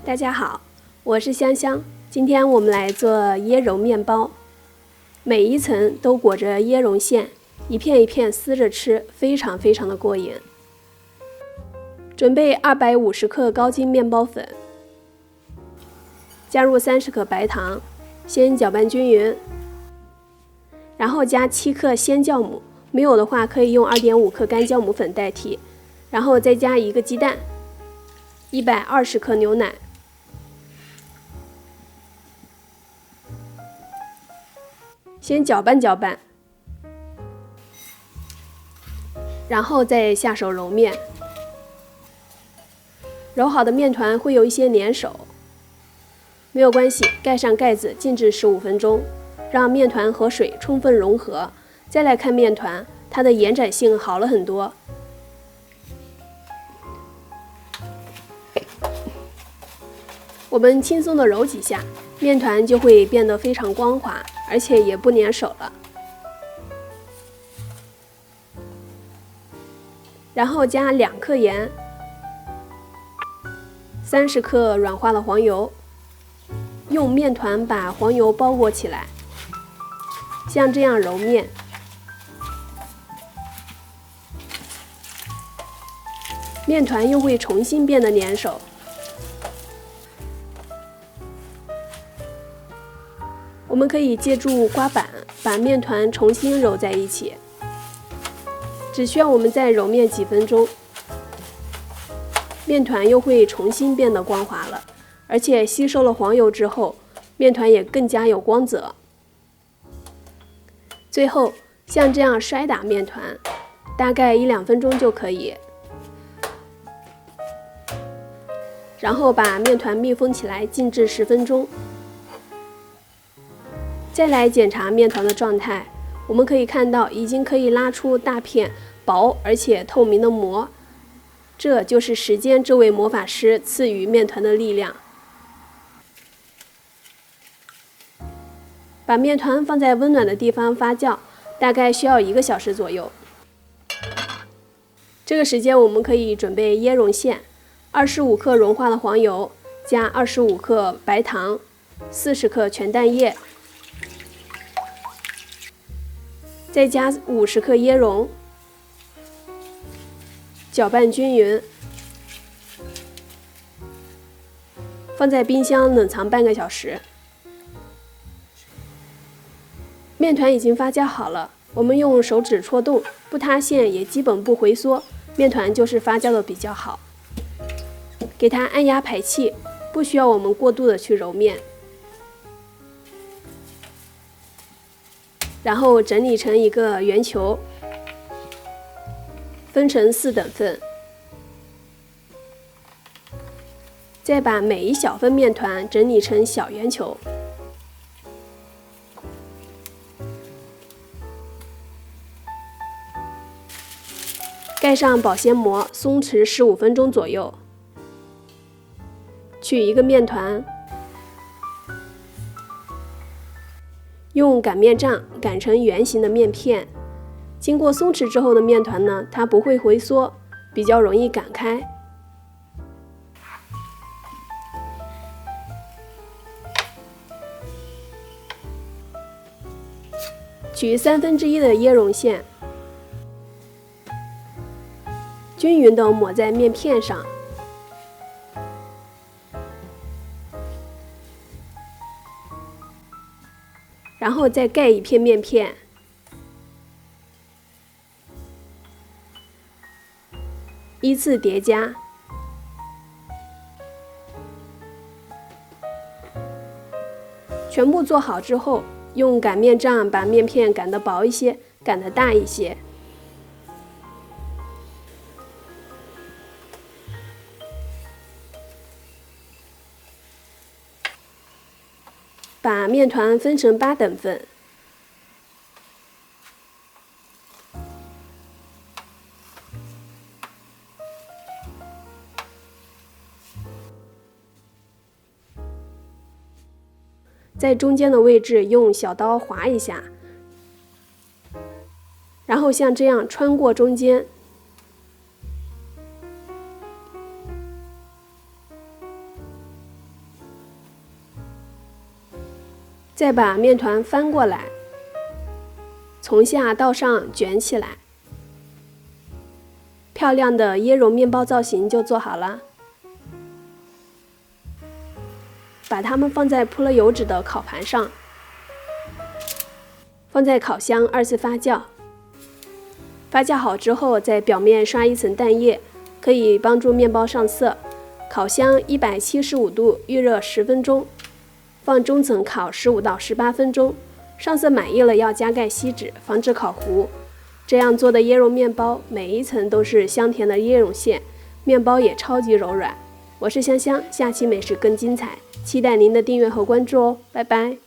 大家好，我是香香。今天我们来做椰蓉面包，每一层都裹着椰蓉馅，一片一片撕着吃，非常的过瘾。准备250克高筋面包粉，加入30克白糖，先搅拌均匀，然后加7克鲜酵母，没有的话可以用2.5克干酵母粉代替，然后再加1个鸡蛋，120克牛奶。先搅拌，然后再下手揉面。揉好的面团会有一些粘手，没有关系，盖上盖子静置15分钟，让面团和水充分融合。再来看面团，它的延展性好了很多。我们轻松地揉几下，面团就会变得非常光滑，而且也不粘手了。然后加2克盐，30克软化的黄油，用面团把黄油包裹起来，像这样揉面。面团又会重新变得粘手。我们可以借助刮板把面团重新揉在一起，只需要我们再揉面几分钟，面团又会重新变得光滑了，而且吸收了黄油之后，面团也更加有光泽。最后像这样摔打面团，大概1-2分钟就可以。然后把面团密封起来，静置10分钟。再来检查面团的状态，我们可以看到已经可以拉出大片薄而且透明的膜，这就是时间这位魔法师赐予面团的力量。把面团放在温暖的地方发酵，大概需要1个小时左右。这个时间我们可以准备椰蓉馅，25克融化的黄油，加25克白糖，40克全蛋液，再加50克椰蓉，搅拌均匀，放在冰箱冷藏半个小时。面团已经发酵好了，我们用手指戳动，不塌陷也基本不回缩，面团就是发酵的比较好。给它按压排气，不需要我们过度的去揉面。然后整理成一个圆球，分成4等份，再把每一小份面团整理成小圆球，盖上保鲜膜，松弛15分钟左右。取一个面团，用擀面杖擀成圆形的面片。经过松弛之后的面团呢，它不会回缩，比较容易擀开。取1/3的椰蓉馅，均匀地抹在面片上。然后再盖一片面片，依次叠加。全部做好之后，用擀面杖把面片擀得薄一些，擀得大一些。把面团分成8等份，在中间的位置用小刀划一下，然后像这样穿过中间，再把面团翻过来，从下到上卷起来，漂亮的椰蓉面包造型就做好了。把它们放在铺了油纸的烤盘上，放在烤箱2次发酵。发酵好之后，在表面刷一层蛋液，可以帮助面包上色。烤箱175度预热10分钟，放中层烤15到18分钟。上色满意了要加盖锡纸，防止烤糊。这样做的椰蓉面包，每一层都是香甜的椰蓉馅，面包也超级柔软。我是香香，下期美食更精彩，期待您的订阅和关注哦，拜拜。